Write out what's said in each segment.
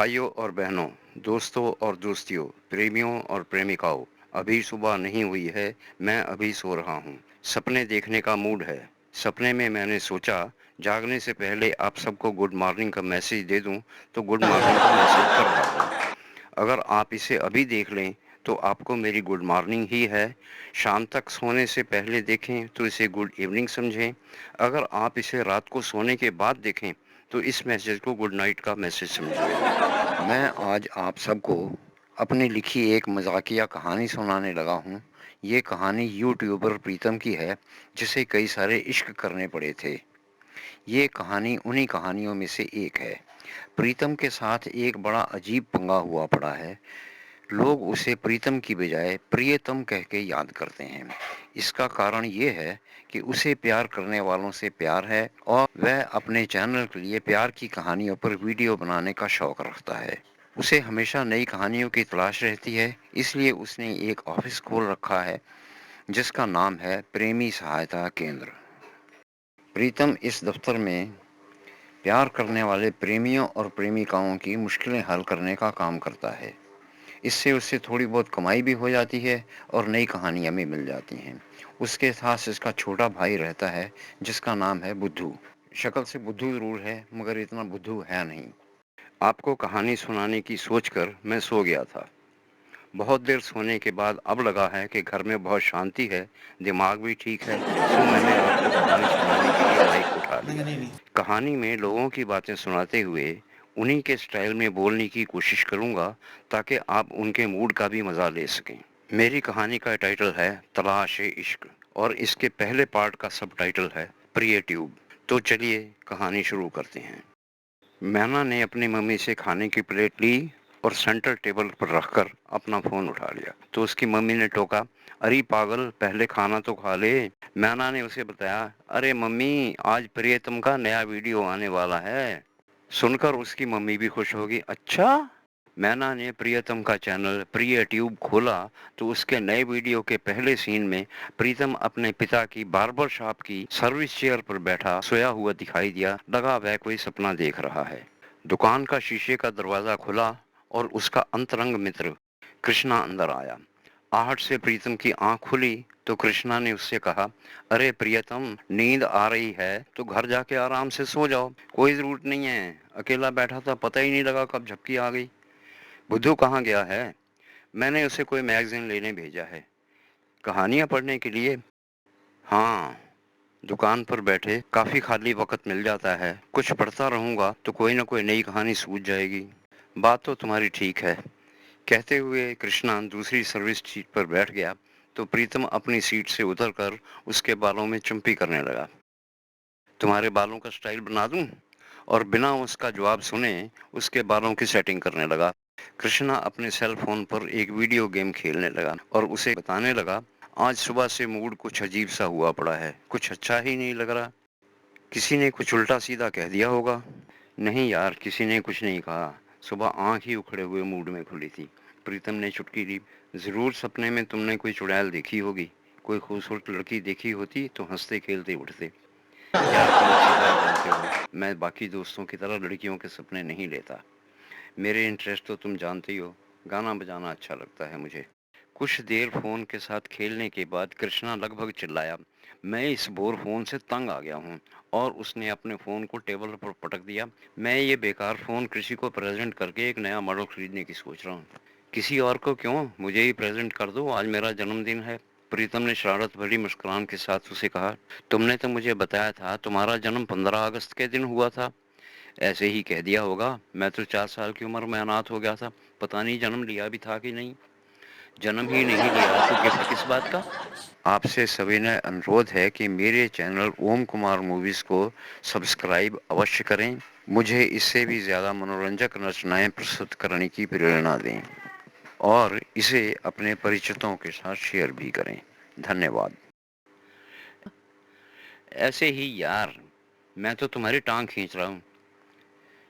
भाइयों और बहनों, दोस्तों और दोस्तियों, प्रेमियों और प्रेमिकाओं, अभी सुबह नहीं हुई है, मैं अभी सो रहा हूँ। सपने देखने का मूड है। सपने में मैंने सोचा, जागने से पहले आप सबको गुड मॉर्निंग का मैसेज दे दूँ, तो गुड मॉर्निंग का मैसेज कर रहा हूँ। अगर आप इसे अभी देख लें, तो आपको मेरी गुड मॉर्निंग ही है। शाम तक सोने से पहले देखें, तो इसे गुड इवनिंग समझें। अगर आप इसे रात को सोने के बाद देखें, तो इस मैसेज को गुड नाइट का मैसेज समझिए। मैं आज आप सबको अपनी लिखी एक मजाकिया कहानी सुनाने लगा हूँ। ये कहानी यूट्यूबर प्रीतम की है, जिसे कई सारे इश्क करने पड़े थे। ये कहानी उन्हीं कहानियों में से एक है। प्रीतम के साथ एक बड़ा अजीब पंगा हुआ पड़ा है। लोग उसे प्रीतम की बजाय प्रियतम कह के याद करते हैं। इसका कारण ये है कि उसे प्यार करने वालों से प्यार है और वह अपने चैनल के लिए प्यार की कहानियों पर वीडियो बनाने का शौक रखता है। उसे हमेशा नई कहानियों की तलाश रहती है, इसलिए उसने एक ऑफिस खोल रखा है जिसका नाम है प्रेमी सहायता केंद्र। प्रीतम इस दफ्तर में प्यार करने वाले प्रेमियों और प्रेमिकाओं की मुश्किलें हल करने का काम करता है। इससे उससे थोड़ी बहुत कमाई भी हो जाती है और नई कहानियाँ भी मिल जाती हैं। उसके साथ इसका छोटा भाई रहता है, जिसका नाम है बुद्धू। शक्ल से बुद्धू ज़रूर है, मगर इतना बुद्धू है नहीं। आपको कहानी सुनाने की सोचकर मैं सो गया था। बहुत देर सोने के बाद अब लगा है कि घर में बहुत शांति है, दिमाग भी ठीक है, सो मैंने आपको कहानी सुनाने के लिए माइक उठा लिया। कहानी में लोगों की बातें सुनाते हुए उन्हीं के स्टाइल में बोलने की कोशिश करूंगा, ताकि आप उनके मूड का भी मज़ा ले सकें। मेरी कहानी का टाइटल है तलाश-ए-इश्क और इसके पहले पार्ट का सब टाइटल है प्रिय ट्यूब। तो चलिए कहानी शुरू करते हैं। मैना ने अपनी मम्मी से खाने की प्लेट ली और सेंटर टेबल पर रखकर अपना फोन उठा लिया, तो उसकी मम्मी ने टोका, अरे पागल, पहले खाना तो खा ले। मैना ने उसे बताया, अरे मम्मी, आज प्रियतम का नया वीडियो आने वाला है। सुनकर उसकी मम्मी भी खुश होगी। अच्छा। मैना ने प्रियतम का चैनल प्रिय ट्यूब खोला, तो उसके नए वीडियो के पहले सीन में प्रीतम अपने पिता की बार्बर शॉप की सर्विस चेयर पर बैठा सोया हुआ दिखाई दिया। लगा वह कोई सपना देख रहा है। दुकान का शीशे का दरवाजा खुला और उसका अंतरंग मित्र कृष्णा अंदर आया। आहट से प्रीतम की आंख खुली तो कृष्णा ने उससे कहा, अरे प्रियतम, नींद आ रही है तो घर जाके आराम से सो जाओ, कोई जरूरत नहीं है। अकेला बैठा था, पता ही नहीं लगा कब झपकी आ गई। बुद्धू कहाँ गया है? मैंने उसे कोई मैगजीन लेने भेजा है। कहानियां पढ़ने के लिए? हाँ, दुकान पर बैठे काफी खाली वक्त मिल जाता है, कुछ पढ़ता रहूंगा तो कोई ना कोई नई कहानी सूझ जाएगी। बात तो तुम्हारी ठीक है। कहते हुए कृष्णा दूसरी सर्विस सीट पर बैठ गया, तो प्रीतम अपनी सीट से उतरकर उसके बालों में चुम्पी करने लगा। तुम्हारे बालों का स्टाइल बना दूं? और बिना उसका जवाब सुने उसके बालों की सेटिंग करने लगा। कृष्णा अपने सेल फोन पर एक वीडियो गेम खेलने लगा और उसे बताने लगा, आज सुबह से मूड कुछ अजीब सा हुआ पड़ा है, कुछ अच्छा ही नहीं लग रहा। किसी ने कुछ उल्टा सीधा कह दिया होगा? नहीं यार, किसी ने कुछ नहीं कहा। सुबह आंख ही उखड़े हुए मूड में खुली थी। प्रीतम ने चुटकी ली। जरूर सपने में तुमने कोई चुड़ैल देखी होगी। कोई खूबसूरत लड़की देखी होती तो हंसते खेलते उठते। यार तुम अच्छी तरह जानते हो, मैं बाकी दोस्तों की तरह लड़कियों के सपने नहीं लेता। मेरे इंटरेस्ट तो तुम जानते ही हो, गाना बजाना अच्छा लगता है मुझे। कुछ देर फोन के साथ खेलने के बाद कृष्णा लगभग चिल्लाया, मैं इस बोर फोन से तंग आ गया हूँ। और उसने अपने फोन को टेबल पर पटक दिया। मैं ये बेकार फोन किसी को प्रेजेंट करके एक नया मॉडल खरीदने की सोच रहा हूँ। किसी और को क्यों, मुझे ही प्रेजेंट कर दो, आज मेरा जन्मदिन है। प्रीतम ने शरारत भरी मुस्कुराहट के साथ उसे कहा, तुमने तो मुझे बताया था तुम्हारा जन्म 15 अगस्त के दिन हुआ था। ऐसे ही कह दिया होगा, मैं तो 4 साल की उम्र में अनाथ हो गया था, पता नहीं जन्म लिया भी था कि नहीं। जन्म ही नहीं लिया तो गिफ्ट किस बात का? आपसे सविनय अनुरोध है कि मेरे चैनल ओम कुमार मूवीज को सब्सक्राइब अवश्य करें। मुझे इससे भी ज़्यादा मनोरंजक रचनाएं प्रस्तुत करने की प्रेरणा दें और इसे अपने परिचितों के साथ शेयर भी करें। धन्यवाद। ऐसे ही यार, मैं तो तुम्हारी टांग खींच रहा हूँ।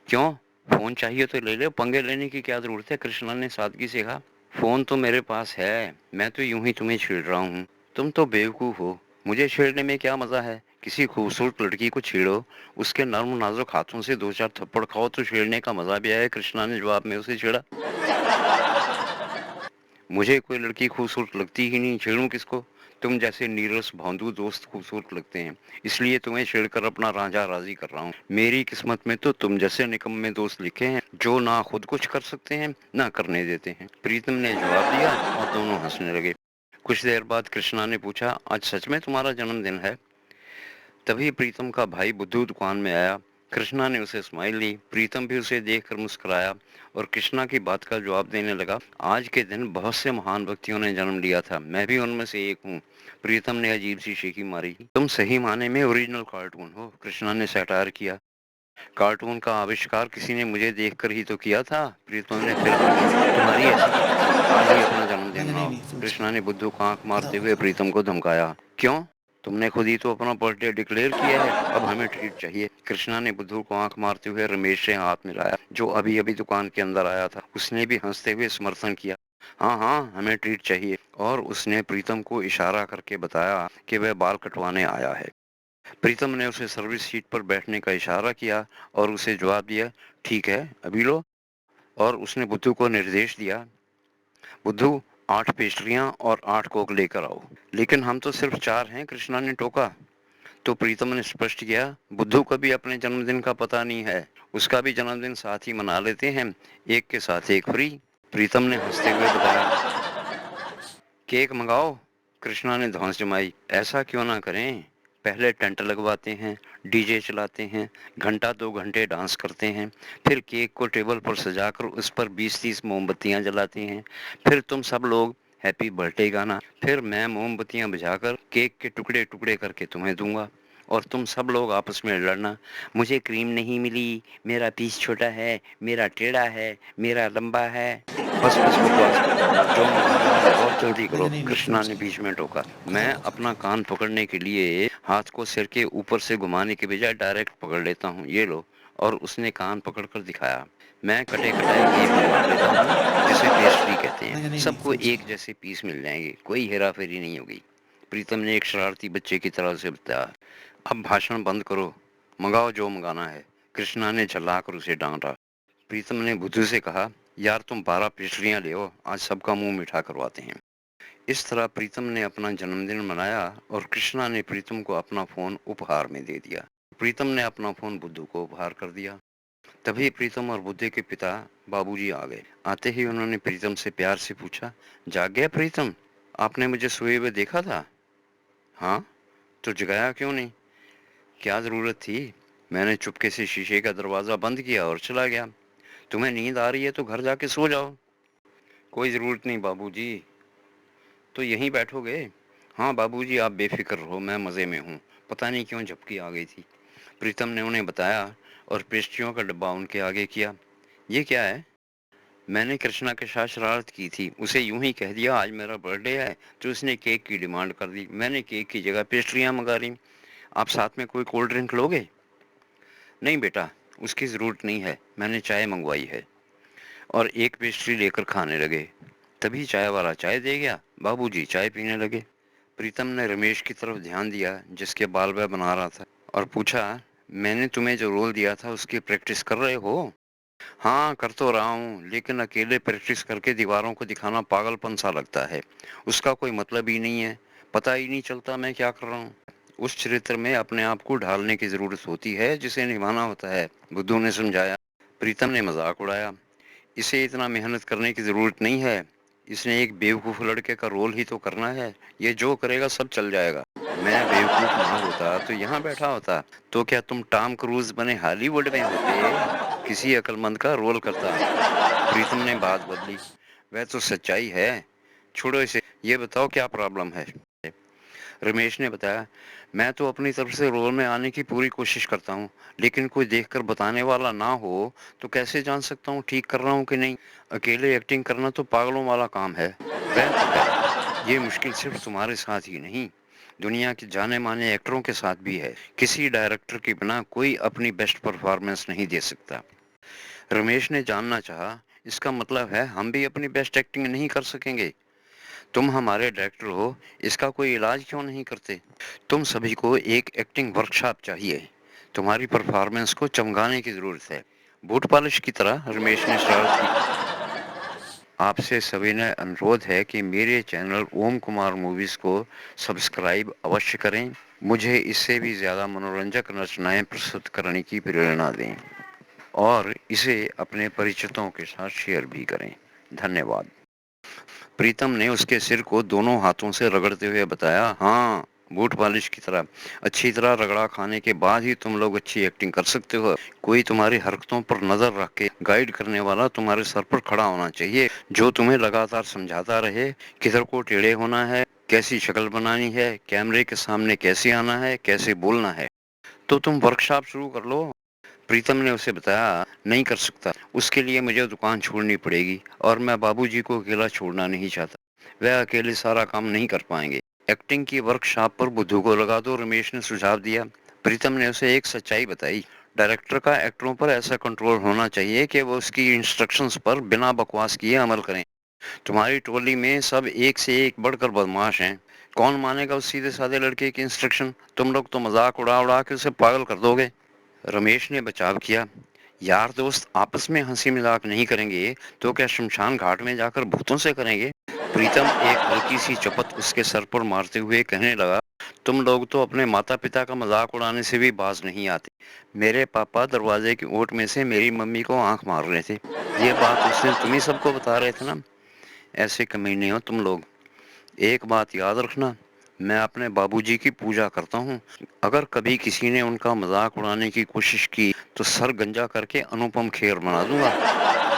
क्यों? फोन चाहिए तो ले लो, पंगे लेने की क्या जरूरत है? कृष्णा ने सादगी से कहा। फोन तो मेरे पास है, मैं तो यूं ही तुम्हें छेड़ रहा हूँ। तुम तो बेवकूफ हो, मुझे छेड़ने में क्या मजा है? किसी खूबसूरत लड़की को छेड़ो, उसके नर्म नाजुक हाथों से 2-4 थप्पड़ खाओ तो छेड़ने का मजा भी आए, कृष्णा ने जवाब में उसे छेड़ा। मुझे कोई लड़की खूबसूरत लगती ही नहीं, छेड़ूं किसको? तुम जैसे नीरस भोंदू दोस्त खूबसूरत लगते हैं, इसलिए तुम्हें छेड़कर अपना रांझा राजी कर रहा हूँ। मेरी किस्मत में तो तुम जैसे निकम्मे दोस्त लिखे हैं, जो ना खुद कुछ कर सकते हैं ना करने देते हैं। प्रीतम ने जवाब दिया और दोनों हंसने लगे। कुछ देर बाद कृष्णा ने पूछा, आज सच में तुम्हारा जन्मदिन है? तभी प्रीतम का भाई बुद्धू दुकान में आया। कृष्णा ने उसे स्माइल दी, प्रीतम भी उसे देखकर मुस्कुराया और कृष्णा की बात का जवाब देने लगा। आज के दिन बहुत से महान व्यक्तियों ने जन्म लिया था, मैं भी उनमें से एक हूँ। प्रीतम ने अजीब सी शेखी मारी। तुम सही माने में ओरिजिनल कार्टून हो, कृष्णा ने सैटायर किया। कार्टून का आविष्कार किसी ने मुझे देखकर ही तो किया था, प्रीतम ने फिर कहा। तुम्हारी ऐसी की तैसी, आज ही अपना जन्मदिन नहीं नहीं मनाओ। नहीं, फ्रूट्स कृष्णा ने बुद्धू को आंख मारते बताओ हुए बताओ। प्रीतम को धमकाया। क्यों? तुमने खुद ही तो अपना बर्थडे डिक्लेयर किया है, अब हमें ट्रीट चाहिए। कृष्णा ने बुद्धू को आंख मारते हुए रमेश से हाथ मिलाया, जो अभी अभी दुकान के अंदर आया था। उसने भी हंसते हुए समर्थन किया। हाँ हाँ, हमें ट्रीट चाहिए। और उसने प्रीतम को इशारा करके बताया कि वह बाल कटवाने आया है। प्रीतम ने उसे सर्विस सीट पर बैठने का इशारा किया और उसे जवाब दिया, ठीक है अभी लो। और उसने बुद्धू को निर्देश दिया, बुद्धू 8 पेस्ट्रियां और 8 कोक लेकर आओ। लेकिन हम तो सिर्फ 4 हैं, कृष्णा ने टोका। तो प्रीतम ने स्पष्ट किया, बुद्धू को भी अपने जन्मदिन का पता नहीं है, उसका भी जन्मदिन साथ ही मना लेते हैं, एक के साथ एक फ्री। प्रीतम ने हंसते हुए बताया, केक मंगाओ। कृष्णा ने धौंस जमाई, ऐसा क्यों ना करें, पहले टेंट लगवाते हैं, डीजे चलाते हैं, घंटा 2 घंटे डांस करते हैं, फिर केक को टेबल पर सजाकर उस पर 20-30 मोमबत्तियां जलाते हैं, फिर तुम सब लोग हैप्पी बर्थडे गाना, फिर मैं मोमबत्तियां बुझाकर केक के टुकड़े टुकड़े करके तुम्हें दूंगा और तुम सब लोग आपस में लड़ना, मुझे क्रीम नहीं मिली, मेरा पीस छोटा है, मेरा टेढ़ा है, मेरा लंबा है। बस बस बकवास करो, जो मंगाना है मंगाओ, जल्दी नहीं करो, नहीं नहीं, कृष्णा फ्रूट्स ने नहीं। बीच में टोका। मैं बताओ बताओ। अपना कान पकड़ने के लिए हाथ को सिर के ऊपर से घुमाने के बजाय डायरेक्ट पकड़ लेता हूँ, ये लो। और उसने कान पकड़कर दिखाया। मैं कटे कटाए केक मंगवा लेता हूँ, जिसे पेस्ट्री कहते हैं, नहीं नहीं नहीं, सबको फ्रूट्स नहीं। एक जैसे पीस मिल जाएंगे, कोई हेरा फेरी नहीं होगी। प्रीतम ने एक शरारती बच्चे की तरह से बताया। अब भाषण बंद करो, मंगाओ जो मंगाना है, कृष्णा ने झल्लाकर उसे डांटा। प्रीतम ने बुद्धू से कहा, यार तुम 12 पेस्ट्रियां ले आओ, आज सबका मुंह मीठा करवाते हैं। इस तरह प्रीतम ने अपना जन्मदिन मनाया और कृष्णा ने प्रीतम को अपना फोन उपहार में दे दिया। प्रीतम ने अपना फोन बुद्धू को उपहार कर दिया। तभी प्रीतम और बुद्धू के पिता बाबूजी आ गए। आते ही उन्होंने प्रीतम से प्यार से पूछा, जाग गया प्रीतम, आपने मुझे सोए हुए देखा था? हाँ, तो जगाया क्यों नहीं? क्या जरूरत थी? मैंने चुपके से शीशे का दरवाजा बंद किया और चला गया। तुम्हें नींद आ रही है तो घर जाके सो जाओ। कोई जरूरत नहीं बाबूजी। तो यहीं बैठोगे? हाँ बाबूजी, आप बेफिक्र रहो, मैं मज़े में हूँ। पता नहीं क्यों झपकी आ गई थी। प्रीतम ने उन्हें बताया और पेस्ट्रियों का डब्बा उनके आगे किया। ये क्या है? मैंने कृष्णा के साथ शरारत की थी, उसे यूं ही कह दिया आज मेरा बर्थडे है, तो उसने केक की डिमांड कर दी। मैंने केक की जगह पेस्ट्रियां मंगा ली। आप साथ में कोई कोल्ड ड्रिंक लोगे? नहीं बेटा, उसकी ज़रूरत नहीं है, मैंने चाय मंगवाई है। और एक पेस्ट्री लेकर खाने लगे। तभी चाय वाला चाय दे गया, बाबूजी चाय पीने लगे। प्रीतम ने रमेश की तरफ ध्यान दिया, जिसके बाल वह बना रहा था, और पूछा, मैंने तुम्हें जो रोल दिया था उसकी प्रैक्टिस कर रहे हो? हाँ कर तो रहा हूँ, लेकिन अकेले प्रैक्टिस करके दीवारों को दिखाना पागलपन सा लगता है, उसका कोई मतलब ही नहीं है, पता ही नहीं चलता मैं क्या कर रहा हूँ। उस चरित्र में अपने आप को ढालने की जरूरत होती है जिसे निभाना होता है, बुद्धू ने समझाया। प्रीतम ने मजाक उड़ाया, इसे इतना मेहनत करने की जरूरत नहीं है, इसने एक बेवकूफ लड़के का रोल ही तो करना है, ये जो करेगा सब चल जाएगा। मैं बेवकूफ ना होता तो यहाँ बैठा होता, तो क्या तुम टॉम क्रूज बने हॉलीवुड में होते, किसी अक्लमंद का रोल करता। प्रीतम ने बात बदली, वह तो सच्चाई है, छोड़ो इसे, ये बताओ क्या प्रॉब्लम है? रमेश ने बताया, मैं तो अपनी तरफ से रोल में आने की पूरी कोशिश करता हूँ, लेकिन कोई देखकर बताने वाला ना हो तो कैसे जान सकता हूँ ठीक कर रहा हूँ कि नहीं। अकेले एक्टिंग करना तो पागलों वाला काम है। वह तो है, ये मुश्किल सिर्फ तुम्हारे साथ ही नहीं, दुनिया के जाने माने एक्टरों के साथ भी है। किसी डायरेक्टर के बिना कोई अपनी बेस्ट परफॉर्मेंस नहीं दे सकता। रमेश ने जानना चाहा, इसका मतलब है हम भी अपनी बेस्ट एक्टिंग नहीं कर सकेंगे? तुम हमारे डायरेक्टर हो, इसका कोई इलाज क्यों नहीं करते? तुम सभी को एक एक्टिंग वर्कशॉप चाहिए। तुम्हारी परफॉर्मेंस को चमकाने की जरूरत है। बूट पॉलिश की तरह रमेश ने शरारत की। आपसे सविनय अनुरोध है कि मेरे चैनल ओम कुमार मूवीज को सब्सक्राइब अवश्य करें। मुझे इससे भी ज्यादा मनोरंजक रचनाएं प्रस्तुत करने की प्रेरणा दें और इसे अपने परिचितों के साथ शेयर भी करें। धन्यवाद। प्रीतम ने उसके सिर को दोनों हाथों से रगड़ते हुए बताया, हाँ, बूट पॉलिश की तरह। अच्छी तरह रगड़ा खाने के बाद ही तुम लोग अच्छी एक्टिंग कर सकते हो। कोई तुम्हारी हरकतों पर नजर रख के गाइड करने वाला तुम्हारे सर पर खड़ा होना चाहिए, जो तुम्हें लगातार समझाता रहे किधर को टेढ़े होना है, कैसी शक्ल बनानी है, कैमरे के सामने कैसे आना है, कैसे बोलना है। तो तुम वर्कशॉप शुरू कर लो। प्रीतम ने उसे बताया, नहीं कर सकता। उसके लिए मुझे दुकान छोड़नी पड़ेगी और मैं बाबूजी को अकेला छोड़ना नहीं चाहता। वह अकेले सारा काम नहीं कर पाएंगे। एक्टिंग की वर्कशॉप पर बुद्धू को लगा दो, रमेश ने सुझाव दिया। प्रीतम ने उसे एक सच्चाई बताई। डायरेक्टर का एक्टरों पर ऐसा कंट्रोल होना चाहिए कि वो उसकी इंस्ट्रक्शंस पर बिना बकवास किए अमल करें। तुम्हारी टोली में सब एक से एक बढ़कर बदमाश हैं। कौन मानेगा उस सीधे साधे लड़के की इंस्ट्रक्शन? तुम लोग तो मजाक उड़ा उड़ा के उसे पागल कर दोगे। रमेश ने बचाव किया, यार दोस्त आपस में हंसी मजाक नहीं करेंगे तो क्या शमशान घाट में जाकर भूतों से करेंगे? प्रीतम एक हल्की सी चपत उसके सर पर मारते हुए कहने लगा, तुम लोग तो अपने माता पिता का मजाक उड़ाने से भी बाज नहीं आते। मेरे पापा दरवाजे की ओट में से मेरी मम्मी को आंख मार रहे थे। ये बात उस दिन तुम ही सबको बता रहे थे ना। ऐसे कमीने हो तुम लोग। एक बात याद रखना, मैं अपने बाबूजी की पूजा करता हूँ। अगर कभी किसी ने उनका मजाक उड़ाने की कोशिश की तो सर गंजा करके अनुपम खेर बना दूंगा।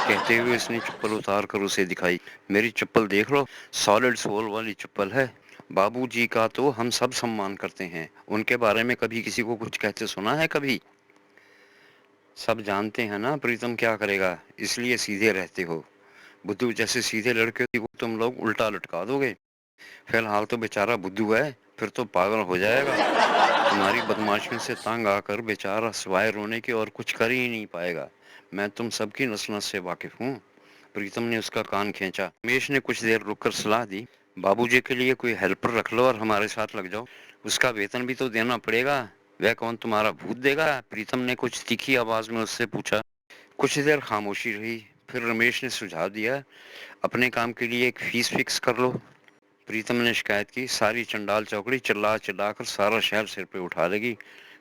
कहते हुए उसने चप्पल उतार कर उसे दिखाई। मेरी चप्पल देख लो, सॉलिड सोल वाली चप्पल है। बाबूजी का तो हम सब सम्मान करते हैं, उनके बारे में कभी किसी को कुछ कहते सुना है कभी? सब जानते हैं ना प्रीतम क्या करेगा, इसलिए सीधे रहते हो। बुद्धू जैसे सीधे लड़के को तुम लोग उल्टा लटका दोगे। फिलहाल तो बेचारा बुद्धू है, फिर तो पागल हो जाएगा। तुम्हारी बदमाशियों से तंग आकर बेचारा सिवाय रोने के और कुछ कर ही नहीं पाएगा। मैं तुम सबकी नस नस से वाकिफ हूँ। प्रीतम ने उसका कान खींचा। रमेश ने कुछ देर रुककर सलाह दी, बाबूजी के लिए कोई हेल्पर रख लो और हमारे साथ लग जाओ। उसका वेतन भी तो देना पड़ेगा। वह कौन तुम्हारा भूत देगा? प्रीतम ने कुछ तीखी आवाज में उससे पूछा। कुछ देर खामोशी रही, फिर रमेश ने सुझाव दिया, अपने काम के लिए एक फीस फिक्स कर लो। प्रीतम ने शिकायत की, सारी चंडाल चौकड़ी चिल्ला चिल्ला कर सारा शहर सिर पे उठा लेगी।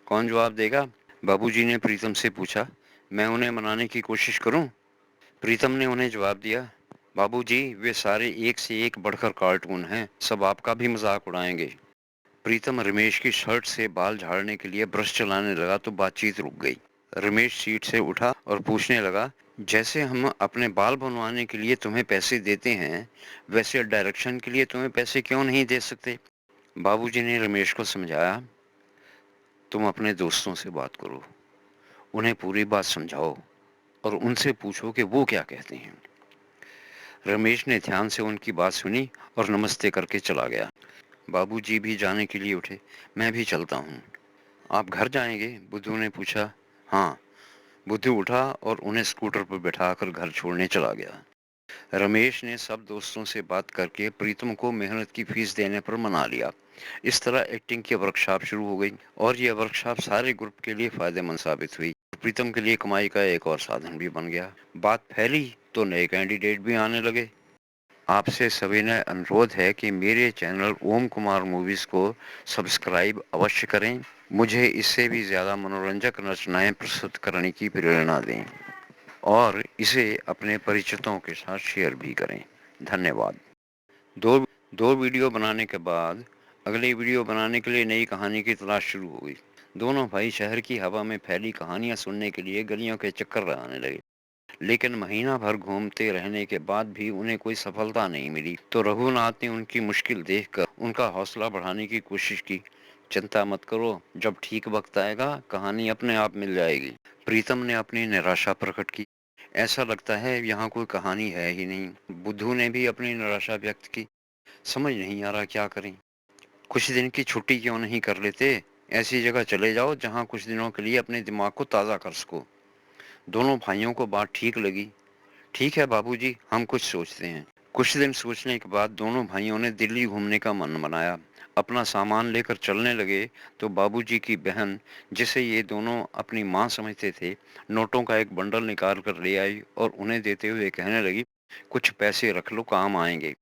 कौन जवाब देगा? बाबूजी ने प्रीतम से पूछा। मैं उन्हें मनाने की कोशिश करूं? प्रीतम ने उन्हें जवाब दिया, बाबूजी वे सारे एक से एक बढ़कर कार्टून हैं, सब आपका भी मजाक उड़ाएंगे। प्रीतम रमेश की शर्ट से बाल झाड़ने के लिए ब्रश चलाने लगा तो बातचीत रुक गई। रमेश सीट से उठा और पूछने लगा, जैसे हम अपने बाल बनवाने के लिए तुम्हें पैसे देते हैं, वैसे डायरेक्शन के लिए तुम्हें पैसे क्यों नहीं दे सकते? बाबूजी ने रमेश को समझाया, तुम अपने दोस्तों से बात करो, उन्हें पूरी बात समझाओ और उनसे पूछो कि वो क्या कहते हैं। रमेश ने ध्यान से उनकी बात सुनी और नमस्ते करके चला गया। बाबूजी भी जाने के लिए उठे। मैं भी चलता हूँ। आप घर जाएंगे? बुद्धू ने पूछा। हाँ। बुद्धू उठा और उन्हें स्कूटर पर बैठाकर घर छोड़ने चला गया। रमेश ने सब दोस्तों से बात करके प्रीतम को मेहनत की फीस देने पर मना लिया। इस तरह एक्टिंग की वर्कशॉप शुरू हो गई और यह वर्कशॉप सारे ग्रुप के लिए फायदेमंद साबित हुई। प्रीतम के लिए कमाई का एक और साधन भी बन गया। बात फैली तो नए कैंडिडेट भी आने लगे। आपसे सविनय अनुरोध है कि मेरे चैनल ओम कुमार मूवीज को सब्सक्राइब अवश्य करें। मुझे इससे भी ज्यादा मनोरंजक रचनाएं प्रस्तुत करने की प्रेरणा दें और इसे अपने परिचितों के साथ शेयर भी करें। धन्यवाद। दो दो वीडियो बनाने के बाद अगली वीडियो बनाने के लिए नई कहानी की तलाश शुरू हो गई। दोनों भाई शहर की हवा में फैली कहानियां सुनने के लिए गलियों के चक्कर लगाने लगे, लेकिन महीना भर घूमते रहने के बाद भी उन्हें कोई सफलता नहीं मिली। तो रघुनाथ ने उनकी मुश्किल देखकर उनका हौसला बढ़ाने की कोशिश की। चिंता मत करो, जब ठीक वक्त आएगा कहानी अपने आप मिल जाएगी। प्रीतम ने अपनी निराशा प्रकट की। ऐसा लगता है यहाँ कोई कहानी है ही नहीं। बुद्धू ने भी अपनी निराशा व्यक्त की। समझ नहीं आ रहा क्या करें। कुछ दिन की छुट्टी क्यों नहीं कर लेते? ऐसी जगह चले जाओ जहाँ कुछ दिनों के लिए अपने दिमाग को ताज़ा कर सको। दोनों भाइयों को बात ठीक लगी। ठीक है बाबूजी, हम कुछ सोचते हैं। कुछ दिन सोचने के बाद दोनों भाइयों ने दिल्ली घूमने का मन बनाया। अपना सामान लेकर चलने लगे तो बाबूजी की बहन, जिसे ये दोनों अपनी माँ समझते थे, नोटों का एक बंडल निकाल कर ले आई और उन्हें देते हुए कहने लगी, कुछ पैसे रख लो, काम आएंगे।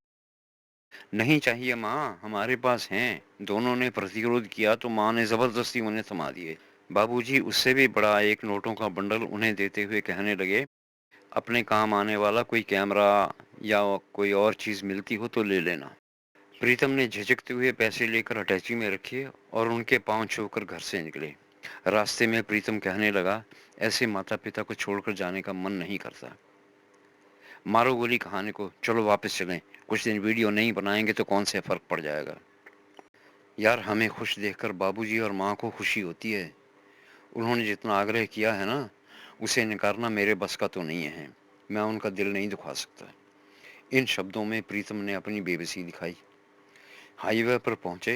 नहीं चाहिए माँ, हमारे पास हैं। दोनों ने प्रतिरोध किया तो माँ ने जबरदस्ती उन्हें थमा दिए। बाबूजी उससे भी बड़ा एक नोटों का बंडल उन्हें देते हुए कहने लगे, अपने काम आने वाला कोई कैमरा या कोई और चीज मिलती हो तो ले लेना। प्रीतम ने झिझकते हुए पैसे लेकर अटैची में रखे और उनके पांव छूकर घर से निकले। रास्ते में प्रीतम कहने लगा, ऐसे माता पिता को छोड़कर जाने का मन नहीं करता। मारो गोली कहानी को, चलो वापस चलें। कुछ दिन वीडियो नहीं बनाएंगे तो कौन से फर्क पड़ जाएगा। यार, हमें खुश देखकर बाबूजी और माँ को खुशी होती है। उन्होंने जितना आग्रह किया है ना, उसे नकारना मेरे बस का तो नहीं है। मैं उनका दिल नहीं दुखा सकता। इन शब्दों में प्रीतम ने अपनी बेबसी दिखाई। हाईवे पर पहुंचे,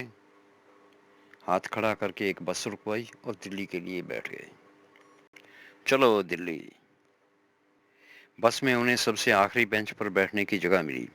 हाथ खड़ा करके एक बस रुकवाई और दिल्ली के लिए बैठ गए। चलो दिल्ली। बस में उन्हें सबसे आखिरी बेंच पर बैठने की जगह मिली।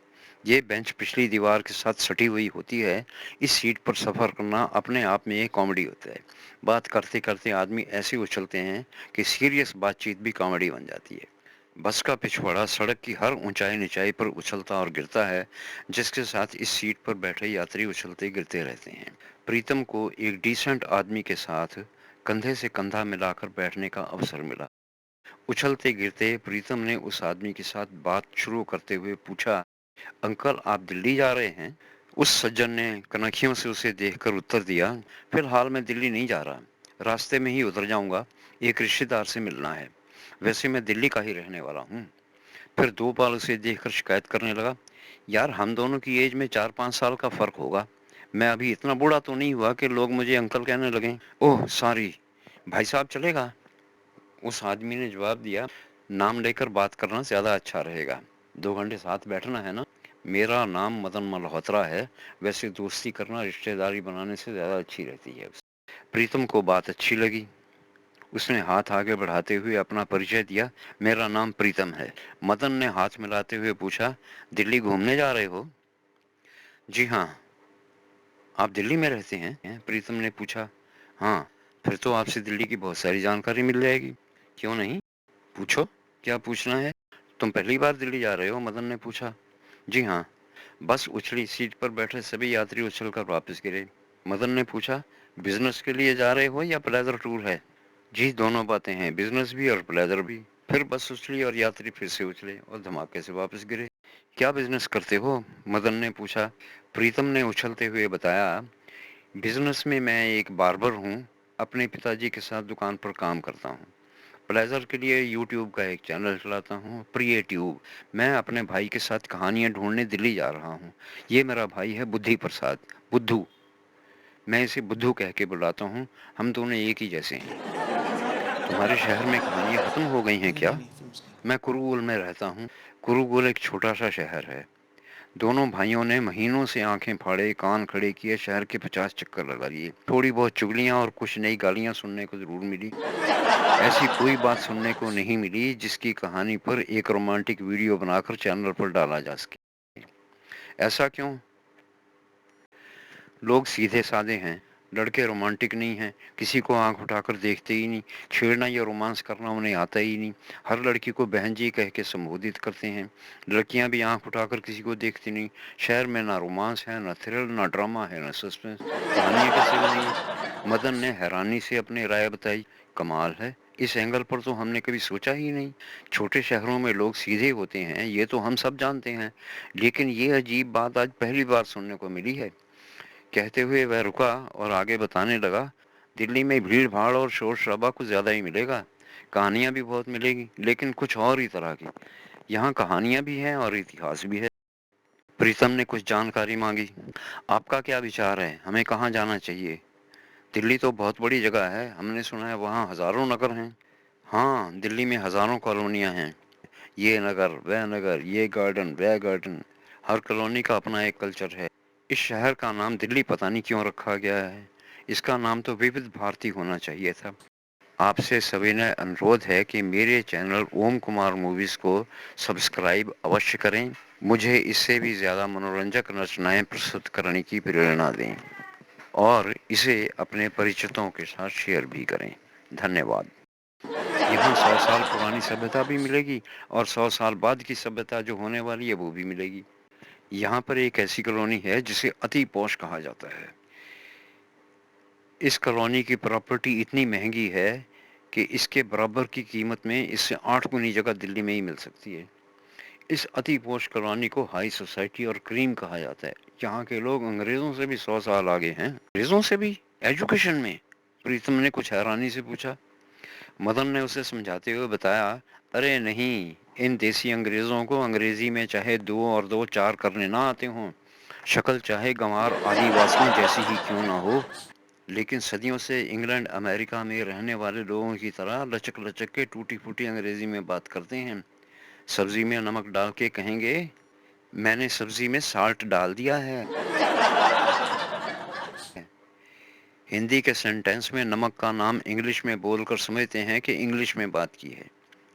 ये बेंच पिछली दीवार के साथ सटी हुई होती है। इस सीट पर सफर करना अपने आप में एक कॉमेडी होता है। बात करते करते आदमी ऐसे उछलते हैं कि सीरियस बातचीत भी कॉमेडी बन जाती है। बस का पिछवाड़ा सड़क की हर ऊंचाई निचाई पर उछलता और गिरता है, जिसके साथ इस सीट पर बैठे यात्री उछलते गिरते रहते हैं। प्रीतम को एक डिसेंट आदमी के साथ कंधे से कंधा मिलाकर बैठने का अवसर मिला। उछलते गिरते प्रीतम ने उस आदमी के साथ बात शुरू करते हुए पूछा, अंकल आप दिल्ली जा रहे हैं? उस सज्जन ने कनखियों से उसे देखकर उत्तर दिया, फिलहाल मैं दिल्ली नहीं जा रहा, रास्ते में ही उतर जाऊंगा, एक रिश्तेदार से मिलना है। वैसे मैं दिल्ली का ही रहने वाला हूँ। फिर दो बार उसे देखकर शिकायत करने लगा, यार हम दोनों की एज में 4-5 साल का फर्क होगा। मैं अभी इतना बूढ़ा तो नहीं हुआ कि लोग मुझे अंकल कहने लगें। ओह सॉरी, भाई साहब चलेगा? उस आदमी ने जवाब दिया, नाम लेकर बात करना ज्यादा अच्छा रहेगा। 2 घंटे साथ बैठना है ना। मेरा नाम मदन मल्होत्रा है। वैसे दोस्ती करना रिश्तेदारी बनाने से ज्यादा अच्छी रहती है। प्रीतम को बात अच्छी लगी। उसने हाथ आगे बढ़ाते हुए अपना परिचय दिया, मेरा नाम प्रीतम है। मदन ने हाथ मिलाते हुए पूछा, दिल्ली घूमने जा रहे हो? जी हाँ। आप दिल्ली में रहते हैं? प्रीतम ने पूछा। हाँ। फिर तो आपसे दिल्ली की बहुत सारी जानकारी मिल जाएगी। क्यों नहीं, पूछो, क्या पूछना है? तुम पहली बार दिल्ली जा रहे हो? मदन ने पूछा। जी हाँ। बस उछली, सीट पर बैठे सभी यात्री उछलकर वापस गिरे। मदन ने पूछा, बिजनेस के लिए जा रहे हो या प्लेजर टूर है? जी दोनों बातें हैं, बिजनेस भी और प्लेजर भी। फिर बस उछली और यात्री फिर से उछले और धमाके से वापस गिरे। क्या बिजनेस करते हो? मदन ने पूछा। प्रीतम ने उछलते हुए बताया, बिजनेस में मैं एक बार्बर हूँ, अपने पिताजी के साथ दुकान पर काम करता हूँ। प्लेजर के लिए यूट्यूब का एक चैनल चलाता हूँ, प्रिय ट्यूब। मैं अपने भाई के साथ कहानियाँ ढूंढने दिल्ली जा रहा हूँ। ये मेरा भाई है बुद्धि प्रसाद, बुद्धू। मैं इसे बुद्धू कह के बुलाता हूँ। हम दोनों एक ही जैसे हैं। तुम्हारे शहर में कहानियाँ खत्म हो गई हैं क्या? मैं कुरुगुल में रहता हूँ। कुरुगुल एक छोटा सा शहर है। दोनों भाइयों ने महीनों से आंखें फाड़े कान खड़े किए शहर के 50 चक्कर लगा लिए। थोड़ी बहुत चुगलियां और कुछ नई गालियां सुनने को जरूर मिली। ऐसी कोई बात सुनने को नहीं मिली जिसकी कहानी पर एक रोमांटिक वीडियो बनाकर चैनल पर डाला जा सके। ऐसा क्यों? लोग सीधे साधे हैं। लड़के रोमांटिक नहीं हैं, किसी को आंख उठाकर देखते ही नहीं। छेड़ना या रोमांस करना उन्हें आता ही नहीं। हर लड़की को बहन जी कह के संबोधित करते हैं। लड़कियां भी आंख उठाकर किसी को देखती नहीं। शहर में ना रोमांस है, ना थ्रिल, ना ड्रामा है, ना सस्पेंस। कहानियां कैसे बनी है? मदन ने हैरानी से अपनी राय बताई। कमाल है, इस एंगल पर तो हमने कभी सोचा ही नहीं। छोटे शहरों में लोग सीधे होते हैं, ये तो हम सब जानते हैं, लेकिन ये अजीब बात आज पहली बार सुनने को मिली है। कहते हुए वह रुका और आगे बताने लगा, दिल्ली में भीड़ भाड़ और शोर शराबा कुछ ज्यादा ही मिलेगा। कहानियां भी बहुत मिलेगी, लेकिन कुछ और ही तरह की। यहाँ कहानियां भी हैं और इतिहास भी है। प्रीतम ने कुछ जानकारी मांगी। आपका क्या विचार है, हमें कहाँ जाना चाहिए? दिल्ली तो बहुत बड़ी जगह है, हमने सुना है वहाँ हजारों नगर हैं। हाँ, दिल्ली में हजारों कॉलोनियां हैं। ये नगर, वह नगर, ये गार्डन, वह गार्डन। हर कॉलोनी का अपना एक कल्चर है। इस शहर का नाम दिल्ली पता नहीं क्यों रखा गया है। इसका नाम तो विविध भारती होना चाहिए था। आपसे सविनय अनुरोध है कि मेरे चैनल ओम कुमार मूवीज़ को सब्सक्राइब अवश्य करें। मुझे इससे भी ज़्यादा मनोरंजक रचनाएं प्रस्तुत करने की प्रेरणा दें और इसे अपने परिचितों के साथ शेयर भी करें। धन्यवाद। यहाँ 100 साल पुरानी सभ्यता भी मिलेगी और 100 साल बाद की सभ्यता जो होने वाली है वो भी मिलेगी। यहाँ पर एक ऐसी कॉलोनी है जिसे अति पॉश कहा जाता है। इस कॉलोनी की प्रॉपर्टी इतनी महंगी है कि इसके बराबर की कीमत में इससे 8 गुनी जगह दिल्ली में ही मिल सकती है। इस अति पॉश कॉलोनी को हाई सोसाइटी और क्रीम कहा जाता है। यहाँ के लोग अंग्रेजों से भी 100 साल आगे हैं। अंग्रेजों से भी एजुकेशन में? प्रीतम ने कुछ हैरानी से पूछा। मदन ने उसे समझाते हुए बताया, अरे नहीं, इन देसी अंग्रेजों को अंग्रेजी में चाहे 2 और 2 4 करने ना आते हों, शक्ल चाहे गंवार आदिवासियों जैसी ही क्यों ना हो, लेकिन सदियों से इंग्लैंड अमेरिका में रहने वाले लोगों की तरह लचक लचक के टूटी फूटी अंग्रेजी में बात करते हैं। सब्जी में नमक डाल के कहेंगे, मैंने सब्जी में साल्ट डाल दिया है। हिंदी के सेंटेंस में नमक का नाम इंग्लिश में बोलकर समझते हैं कि इंग्लिश में बात की है।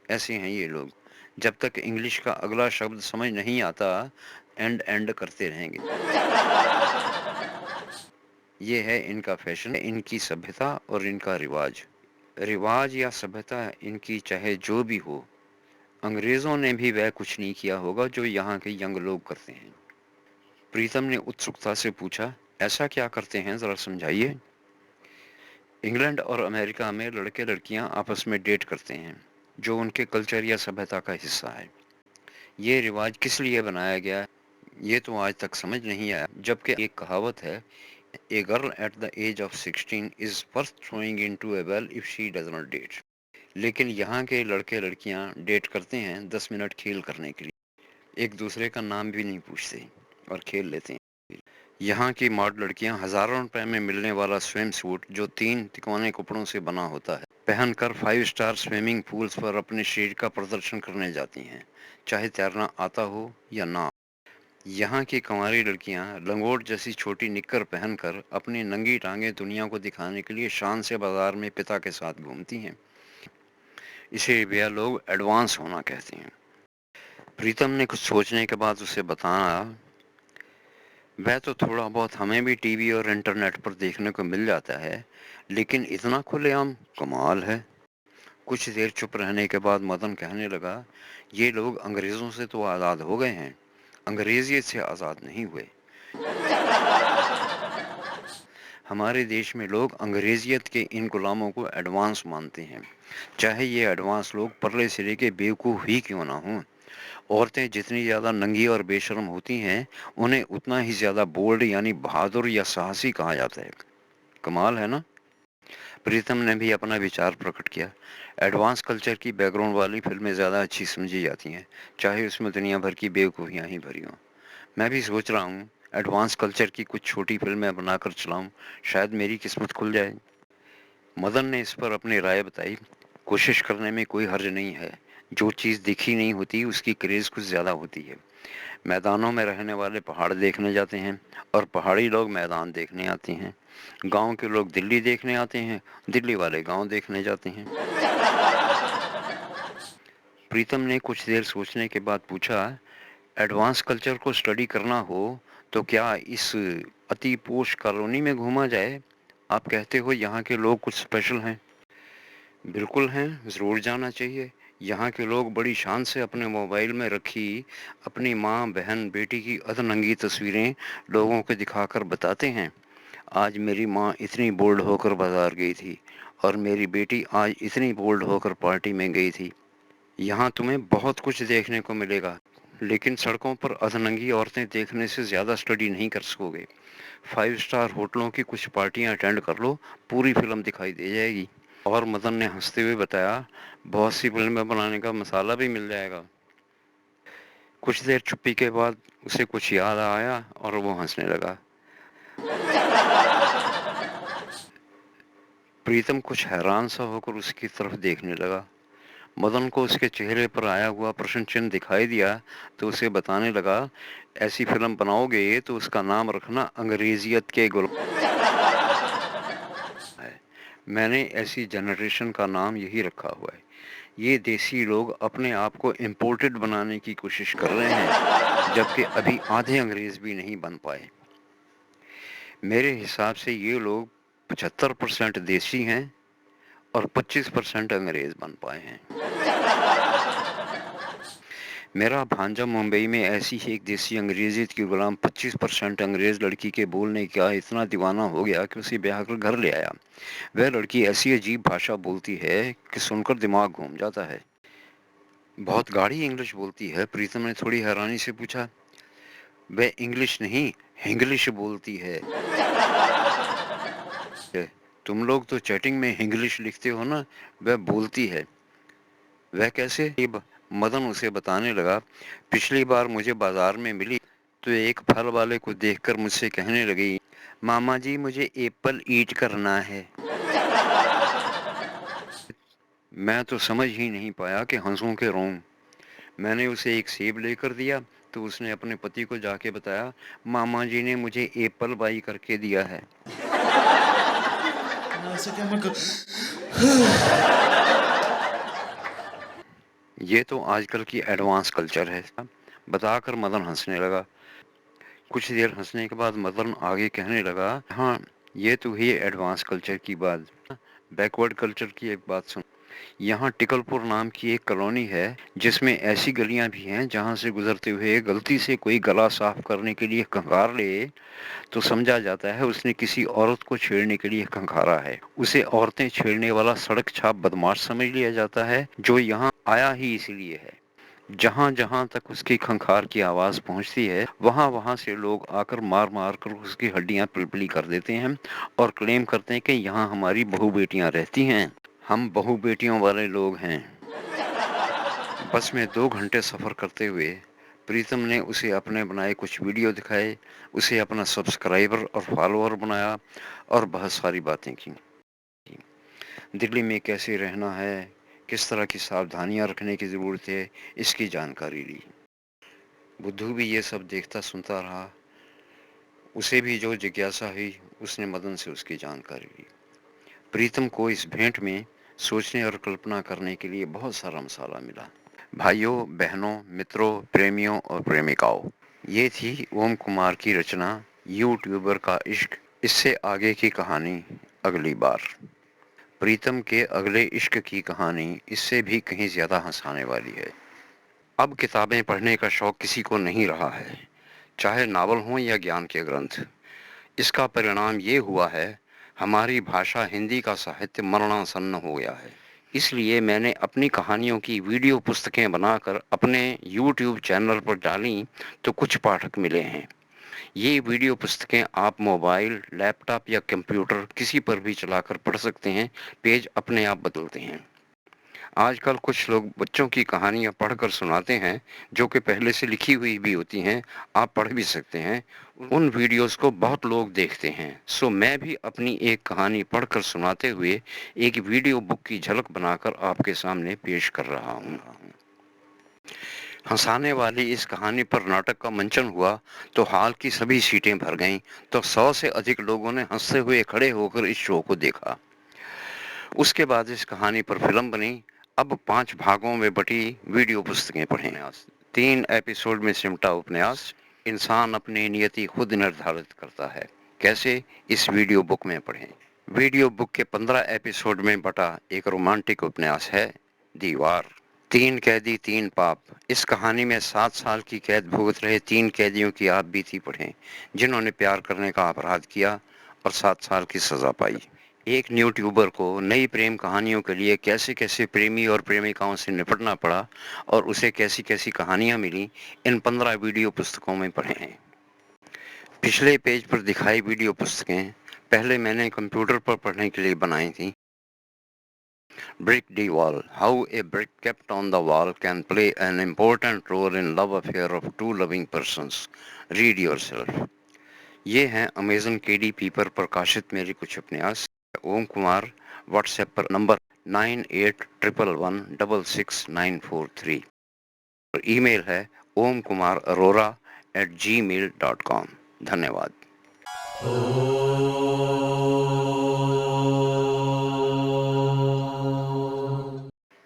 ऐसे हैं ये लोग। जब तक इंग्लिश का अगला शब्द समझ नहीं आता, एंड एंड करते रहेंगे। ये है इनका फैशन, इनकी सभ्यता और इनका रिवाज। रिवाज या सभ्यता इनकी चाहे जो भी हो, अंग्रेजों ने भी वह कुछ नहीं किया होगा जो यहाँ के यंग लोग करते हैं। प्रीतम ने उत्सुकता से पूछा, ऐसा क्या करते हैं, जरा समझाइए। इंग्लैंड और अमेरिका में लड़के लड़कियां आपस में डेट करते हैं, जो उनके कल्चर या सभ्यता का हिस्सा है। ये रिवाज किस लिए बनाया गया, ये तो आज तक समझ नहीं आया। जबकि एक कहावत है, a girl at the age of 16 is worth throwing into a well if she does not date. लेकिन यहाँ के लड़के लड़कियां डेट करते हैं 10 मिनट खेल करने के लिए, एक दूसरे का नाम भी नहीं पूछते और खेल लेते हैं। यहाँ की मॉडल लड़कियां हजारों रुपए में मिलने वाला स्विम सूट, जो 3 तिकोने कपड़ों से बना होता है, पहनकर 5 स्टार स्विमिंग पूल्स पर अपने शरीर का प्रदर्शन करने जाती हैं, चाहे तैरना आता हो या ना। यहाँ की कंवारी लड़कियां लंगोट जैसी छोटी निक्कर पहनकर अपनी नंगी टांगे दुनिया को दिखाने के लिए शान से बाजार में पिता के साथ घूमती हैं। इसे भैया लोग एडवांस होना कहते हैं। प्रीतम ने कुछ सोचने के बाद उसे बताया, वह तो थोड़ा बहुत हमें भी टीवी और इंटरनेट पर देखने को मिल जाता है, लेकिन इतना खुलेआम, कमाल है। कुछ देर चुप रहने के बाद मदन कहने लगा, ये लोग अंग्रेजों से तो आज़ाद हो गए हैं, अंग्रेजियत से आज़ाद नहीं हुए। हमारे देश में लोग अंग्रेजियत के इन गुलामों को एडवांस मानते हैं, चाहे ये एडवांस लोग परले सिरे के बेवकूफ़ ही क्यों ना हों। औरतें जितनी ज़्यादा नंगी और बेशर्म होती हैं, उन्हें उतना ही ज़्यादा बोल्ड यानी बहादुर या साहसी कहा जाता है। कमाल है ना। प्रीतम ने भी अपना विचार प्रकट किया। एडवांस कल्चर की बैकग्राउंड वाली फिल्में ज़्यादा अच्छी समझी जाती हैं, चाहे उसमें दुनिया भर की बेवकूफ़ियाँ ही भरी हों। मैं भी सोच रहा हूँ एडवांस कल्चर की कुछ छोटी फिल्में बनाकर चलाऊं, शायद मेरी किस्मत खुल जाए। मदन ने इस पर अपनी राय बताई। कोशिश करने में कोई हर्ज नहीं है। जो चीज़ दिखी नहीं होती उसकी क्रेज कुछ ज़्यादा होती है। मैदानों में रहने वाले पहाड़ देखने जाते हैं और पहाड़ी लोग मैदान देखने आते हैं। गांव के लोग दिल्ली देखने आते हैं, दिल्ली वाले गांव देखने जाते हैं। प्रीतम ने कुछ देर सोचने के बाद पूछा, एडवांस कल्चर को स्टडी करना हो तो क्या इस अति पोश कॉलोनी में घूमा जाए? आप कहते हो यहाँ के लोग कुछ स्पेशल हैं? बिल्कुल हैं, ज़रूर जाना चाहिए। यहाँ के लोग बड़ी शान से अपने मोबाइल में रखी अपनी माँ, बहन, बेटी की अधनंगी तस्वीरें लोगों को दिखाकर बताते हैं, आज मेरी माँ इतनी बोल्ड होकर बाजार गई थी और मेरी बेटी आज इतनी बोल्ड होकर पार्टी में गई थी। यहाँ तुम्हें बहुत कुछ देखने को मिलेगा, लेकिन सड़कों पर अधनंगी औरतें देखने से ज़्यादा स्टडी नहीं कर सकोगे। 5 स्टार होटलों की कुछ पार्टियां अटेंड कर लो, पूरी फिल्म दिखाई दे जाएगी। और मदन ने हंसते हुए बताया, बहुत सी फिल्में बनाने का मसाला भी मिल जाएगा। कुछ देर चुप्पी के बाद उसे कुछ याद आया और वो हंसने लगा। प्रीतम कुछ हैरान सा होकर उसकी तरफ देखने लगा। मदन को उसके चेहरे पर आया हुआ प्रश्न चिन्ह दिखाई दिया, तो उसे बताने लगा, ऐसी फिल्म बनाओगे तो उसका नाम रखना अंग्रेजियत के गुलाम है। मैंने ऐसी जनरेशन का नाम यही रखा हुआ है। ये देसी लोग अपने आप को इम्पोर्टेड बनाने की कोशिश कर रहे हैं, जबकि अभी आधे अंग्रेज भी नहीं बन पाए। मेरे हिसाब से ये लोग 75% देसी हैं और 25% अंग्रेज बन पाए हैं। मेरा भांजा मुंबई में ऐसी ही एक देसी अंग्रेजी की गुलाम 25% अंग्रेज लड़की के बोलने का इतना दीवाना हो गया कि उसे ब्याह कर घर ले आया। वह लड़की ऐसी अजीब भाषा बोलती है कि सुनकर दिमाग घूम जाता है। बहुत गाढ़ी इंग्लिश बोलती है। प्रीतम ने थोड़ी हैरानी से पूछा। वह इंग्लिश नहीं, हिंग्लिश बोलती है। तुम लोग तो चैटिंग में हिंग्लिश लिखते हो ना, वह बोलती है। वह कैसे? मदन उसे बताने लगा। पिछली बार मुझे बाजार में मिली तो एक फल वाले को देखकर मुझसे कहने लगी, मामा जी मुझे एप्पल ईट करना है। मैं तो समझ ही नहीं पाया कि हंसूं के रोऊं। मैंने उसे एक सेब लेकर दिया तो उसने अपने पति को जाके बताया, मामा जी ने मुझे एप्पल बाई करके दिया है। ये तो आजकल की एडवांस कल्चर है, बताकर मदन हंसने लगा। कुछ देर हंसने के बाद मदन आगे कहने लगा, हाँ ये तो ही एडवांस कल्चर की बात। बैकवर्ड कल्चर की एक बात सुन। यहाँ टिकलपुर नाम की एक कॉलोनी है जिसमें ऐसी गलियां भी हैं जहां से गुजरते हुए गलती से कोई गला साफ करने के लिए खंगार ले तो समझा जाता है उसने किसी औरत को छेड़ने के लिए खंगारा है। उसे औरतें छेड़ने वाला सड़क छाप बदमाश समझ लिया जाता है, जो यहाँ आया ही इसलिए है। जहां जहां तक उसकी खंखार की आवाज पहुंचती है वहां वहां से लोग आकर मार मार कर उसकी हड्डियां पिलपिली कर देते हैं और क्लेम करते हैं कि यहाँ हमारी बहू बेटियां रहती हैं। हम बहू बेटियों वाले लोग हैं। बस में 2 घंटे सफर करते हुए प्रीतम ने उसे अपने बनाए कुछ वीडियो दिखाए, उसे अपना सब्सक्राइबर और फॉलोअर बनाया और बहुत सारी बातें की। दिल्ली में कैसे रहना है, किस तरह की सावधानियां रखने की ज़रूरत है, इसकी जानकारी ली। बुद्धू भी ये सब देखता सुनता रहा। उसे भी जो जिज्ञासा हुई उसने मदन से उसकी जानकारी ली। प्रीतम को इस भेंट में सोचने और कल्पना करने के लिए बहुत सारा मसाला मिला। भाइयों, बहनों, मित्रों, प्रेमियों और प्रेमिकाओं, ये थी ओम कुमार की रचना यूट्यूबर का इश्क। इससे आगे की कहानी अगली बार। प्रीतम के अगले इश्क की कहानी इससे भी कहीं ज्यादा हंसाने वाली है। अब किताबें पढ़ने का शौक किसी को नहीं रहा है, चाहे नावल हो या ज्ञान के ग्रंथ। इसका परिणाम ये हुआ है, हमारी भाषा हिंदी का साहित्य मरणासन्न हो गया है। इसलिए मैंने अपनी कहानियों की वीडियो पुस्तकें बनाकर अपने YouTube चैनल पर डाली तो कुछ पाठक मिले हैं। ये वीडियो पुस्तकें आप मोबाइल, लैपटॉप या कंप्यूटर किसी पर भी चलाकर पढ़ सकते हैं। पेज अपने आप बदलते हैं। आजकल कुछ लोग बच्चों की कहानियां पढ़कर सुनाते हैं, जो कि पहले से लिखी हुई भी होती हैं। आप पढ़ भी सकते हैं। उन वीडियोस को बहुत लोग देखते हैं। सो मैं भी अपनी एक कहानी पढ़कर सुनाते हुए एक वीडियो बुक की झलक बनाकर आपके सामने पेश कर रहा हूँ। हंसाने वाली इस कहानी पर नाटक का मंचन हुआ तो हॉल की सभी सीटें भर गईं, तो 100 से अधिक लोगों ने हंसते हुए खड़े होकर इस शो को देखा। उसके बाद इस कहानी पर फिल्म बनी। अब 5 भागों में बटी वीडियो पुस्तकें पढ़ें। 3 एपिसोड में सिमटा उपन्यास। इंसान अपनी नियति खुद निर्धारित करता है। कैसे? इस वीडियो बुक में पढ़ें। वीडियो बुक के 15 एपिसोड में बटा एक रोमांटिक उपन्यास है, दीवार। 3 कैदी 3 पाप। इस कहानी में 7 साल की कैद भुगत रहे 3 कैदियों की आप बीती पढ़ें, जिन्होंने प्यार करने का अपराध किया और 7 साल की सजा पाई। एक यूट्यूबर को नई प्रेम कहानियों के लिए कैसे कैसे प्रेमी और प्रेमिकाओं से निपटना पड़ा और उसे कैसी कैसी कहानियां मिली, इन 15 वीडियो पुस्तकों में पढ़े हैं। पिछले पेज पर दिखाई वीडियो पुस्तकें पहले मैंने कंप्यूटर पर पढ़ने के लिए बनाई थी। Brick the Wall: How a Brick Kept on the Wall Can Play an Important Role in Love Affair of Two Loving Persons. Read yourself. ये हैं अमेजन KDP पर प्रकाशित मेरे कुछ उपन्यास। ओम कुमार, व्हाट्सएप पर नंबर 9811166943 और ईमेल है omkumararora@gmail.com। धन्यवाद।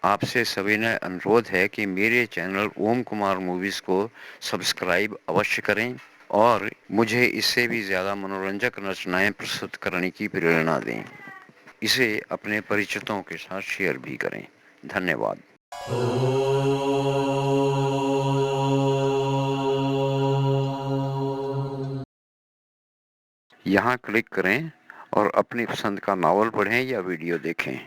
आपसे सविनय अनुरोध है कि मेरे चैनल ओम कुमार मूवीज़ को सब्सक्राइब अवश्य करें और मुझे इससे भी ज़्यादा मनोरंजक रचनाएँ प्रस्तुत करने की प्रेरणा दें। इसे अपने परिचितों के साथ शेयर भी करें। धन्यवाद। यहाँ क्लिक करें और अपनी पसंद का नावल पढ़ें या वीडियो देखें।